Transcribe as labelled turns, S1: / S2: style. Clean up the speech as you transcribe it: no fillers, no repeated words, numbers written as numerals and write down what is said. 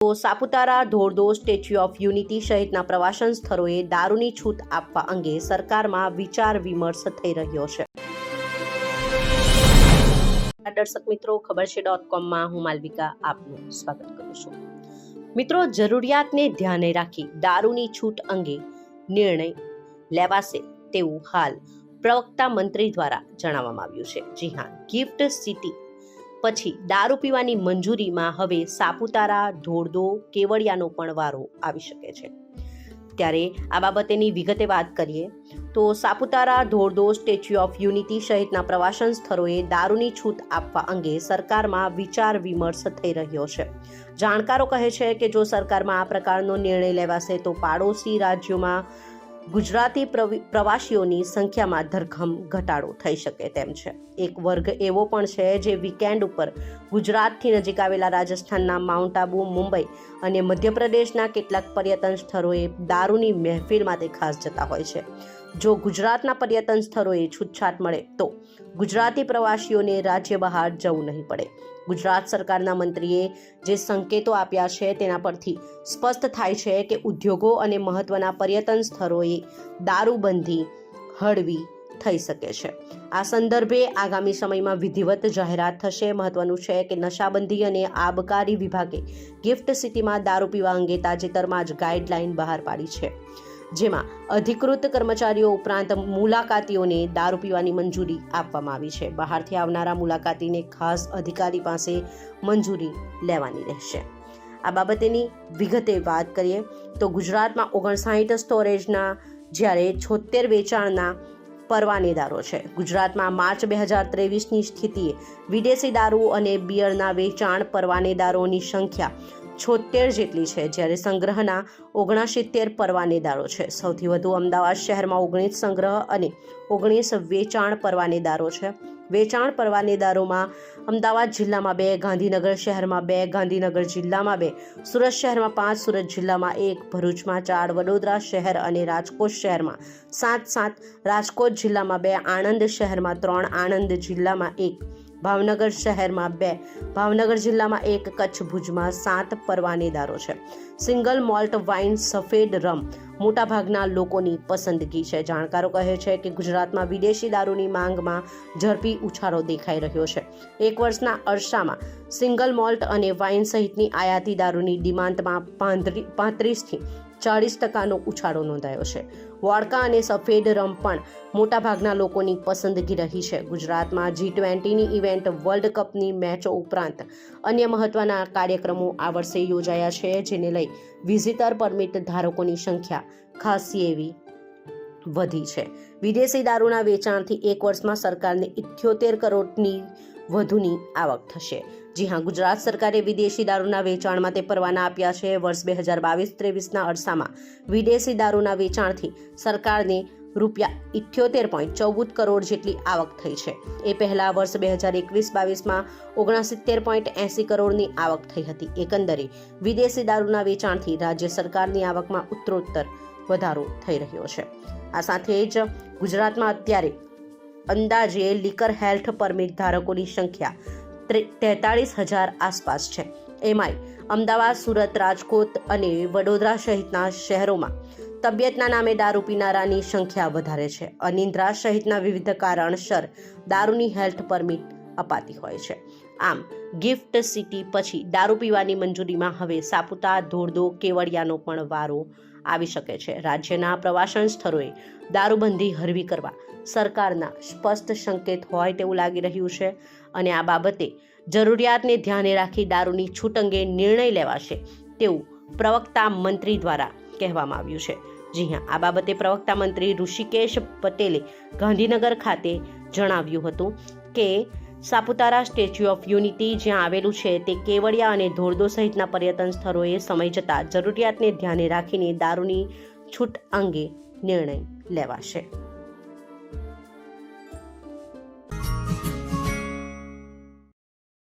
S1: તો Saputara, Dhordo, statue of unity સહિતના પ્રવાસન સ્થળોએ દારૂની છૂટ આપવા અંગે સરકારમાં વિચાર વિમર્શ થઈ રહ્યો છે. દર્શક મિત્રો, ખબરછે.com હું માલવિકા આપનું સ્વાગત કરું છું. મિત્રો, જરૂરિયાતને ધ્યાને રાખી દારૂની છૂટ અંગે નિર્ણય લેવાશે તેવું હાલ પ્રવક્તા મંત્રી દ્વારા જણાવવામાં આવ્યું છે. જી હા, ગિફ્ટ સિટી પછી દારૂ પીવાની મંજૂરીમાં હવે સાપુતારા, ધોરડો, કેવડિયાનો પણ વારો આવી શકે છે. ત્યારે આ બાબતેની વિગતે વાત કરીએ તો Saputara, Dhordo, statue of unity સહિતના પ્રવાસન સ્થળોએ દારૂની છૂટ આપવા અંગે સરકારમાં વિચાર વિમર્શ થઈ રહ્યો છે. જાણકારો કહે છે કે જો સરકારમાં આ પ્રકારનો નિર્ણય લેવાશે તો પાડોશી રાજ્યોમાં ગુજરાતી પ્રવાસીઓની સંખ્યામાં ધરખમ ઘટાડો થઈ શકે તેમ છે. એક વર્ગ એવો પણ છે જે વીકેન્ડ ઉપર ગુજરાતથી નજીક આવેલા રાજસ્થાનના માઉન્ટ આબુ, મુંબઈ અને મધ્યપ્રદેશના કેટલાક પર્યટન સ્થળોએ દારૂની મહેફિલ માટે ખાસ જતા હોય છે. જો ગુજરાતના પર્યટન સ્થળોએ છૂટછાટ મળે તો ગુજરાતી પ્રવાસીઓને રાજ્ય બહાર જવું નહીં પડે. ગુજરાત સરકારના મંત્રીએ જે સંકેતો આપ્યા છે તેના પરથી સ્પષ્ટ થાય છે કે ઉદ્યોગો અને મહત્વના પર્યટન સ્થળોએ દારૂબંધી હળવી થઈ શકે છે. આ સંદર્ભે આગામી સમયમાં વિધિવત જાહેરાત થશે. મહત્વનું છે કે નશાબંધી અને આબકારી વિભાગે ગિફ્ટ સિટીમાં દારૂ પીવા અંગે તાજેતરમાં જ ગાઈડલાઈન બહાર પાડી છે, જેમાં અધિકૃત કર્મચારીઓ ઉપરાંત મુલાકાતીઓને દારૂ પીવાની મંજૂરી આપવામાં આવી છે. બહારથી આવનારા મુલાકાતીને ખાસ અધિકારી પાસે મંજૂરી લેવાની રહેશે. આ બાબતેની વિગતે વાત કરીએ તો ગુજરાતમાં 59 સ્ટોરેજના જ્યારે 76 વેચાણના પરવાનેદારો છે. ગુજરાતમાં માર્ચ 2023ની સ્થિતિએ વિદેશી દારૂ અને બિયરના વેચાણ પરવાનેદારોની સંખ્યા 76 જેટલી છે, જ્યારે સંગ્રહના 69 પરવાનેદારો છે. સૌથી વધુ અમદાવાદ શહેરમાં 19 સંગ્રહ અને 19 વેચાણ પરવાનેદારો છે. વેચાણ પરવાનેદારોમાં અમદાવાદ જિલ્લામાં 2, ગાંધીનગર શહેરમાં 2, ગાંધીનગર જિલ્લામાં 2, સુરત શહેરમાં 5, સુરત જિલ્લામાં 1, ભરૂચમાં 4, વડોદરા શહેર અને રાજકોટ શહેરમાં 7, રાજકોટ જિલ્લામાં 2, આણંદ શહેરમાં 3, આણંદ જિલ્લામાં 1, ભાવનગર શહેરમાં 2, ભાવનગર જિલ્લામાં 1, કચ્છ ભુજમાં 7 પરવાનેદારો છે. સિંગલ મોલ્ટ વાઇન, સફેદ રમ મોટાભાગના લોકોની પસંદગી છે. જાણકારો કહે છે કે ગુજરાતમાં વિદેશી દારૂની માંગમાં ઝડપી ઉછાળો દેખાઈ રહ્યો છે. એક વર્ષના અરસામાં સિંગલ મોલ્ટ અને વાઇન સહિતની આયાતી દારૂની ડિમાન્ડમાં 35થી 40% ઉછાળો નોંધાયો છે. વોડકા અને સફેદ રમ પણ મોટાભાગના લોકોની પસંદગી રહી છે. ગુજરાતમાં G20ની ઇવેન્ટ, વર્લ્ડ કપની મેચો ઉપરાંત અન્ય મહત્વના કાર્યક્રમો આ વર્ષે યોજાયા છે, જેને લઈ વિઝિટર પરમિટ ધારકોની સંખ્યા ખાસી એવી વધી છે. વિદેશી દારૂના વેચાણથી એક વર્ષમાં સરકારને 78 કરોડની વધુની આવક થશે. જી હા, ગુજરાત સરકારે વિદેશી દારૂના વેચાણ માટે પરવાના આપ્યા છે. વર્ષ 2022-23ના અરસામાં વિદેશી દારૂના વેચાણથી સરકારને ₹78.14 કરોડ જેટલી આવક થઈ છે. એ પહેલા વર્ષ 2021-22માં 69.80 કરોડની આવક થઈ હતી. એકંદરે વિદેશી દારૂના વેચાણથી રાજ્ય સરકારની આવકમાં ઉત્તરોત્તર વધારો થઈ રહ્યો છે. આ સાથે જ ગુજરાતમાં અત્યારે અંદાજે લીકર હેલ્થ પરમિટ ધારકોની સંખ્યા 43,000 આસપાસ છે. એમાંય અમદાવાદ, સુરત, રાજકોટ અને વડોદરા સહિતના શહેરોમાં તબિયતના નામે દારૂ પીનારાની સંખ્યા વધારે છે. અનિદ્રા સહિતના વિવિધ કારણસર દારૂની હેલ્થ પરમિટ અપાતી હોય છે. આમ ગિફ્ટ સિટી પછી દારૂ પીવાની મંજૂરીમાં હવે સાપુતારા, ધોરડો, કેવડિયાનો પણ વારો આવી શકે છે. રાજ્યના પ્રવાસન સ્થળોએ દારૂબંધી હળવી કરવા સરકારના સ્પષ્ટ સંકેત હોય તેવું લાગી રહ્યું છે અને આ બાબતે જરૂરિયાતને ધ્યાને રાખી દારૂની છૂટ અંગે નિર્ણય લેવાશે તેવું પ્રવક્તા મંત્રી દ્વારા કહેવામાં આવ્યું છે. જી હા, આ બાબતે પ્રવક્તા મંત્રી ઋષિકેશ પટેલે ગાંધીનગર ખાતે જણાવ્યું હતું કે સાપુતારા, સ્ટેચ્યુ ઓફ યુનિટી જ્યાં આવેલું છે તે કેવડિયા અને ધોરડો સહિતના પર્યટન સ્થળોએ સમય જતાં જરૂરિયાતને ધ્યાને રાખીને દારૂની છૂટ અંગે નિર્ણય લેવાશે.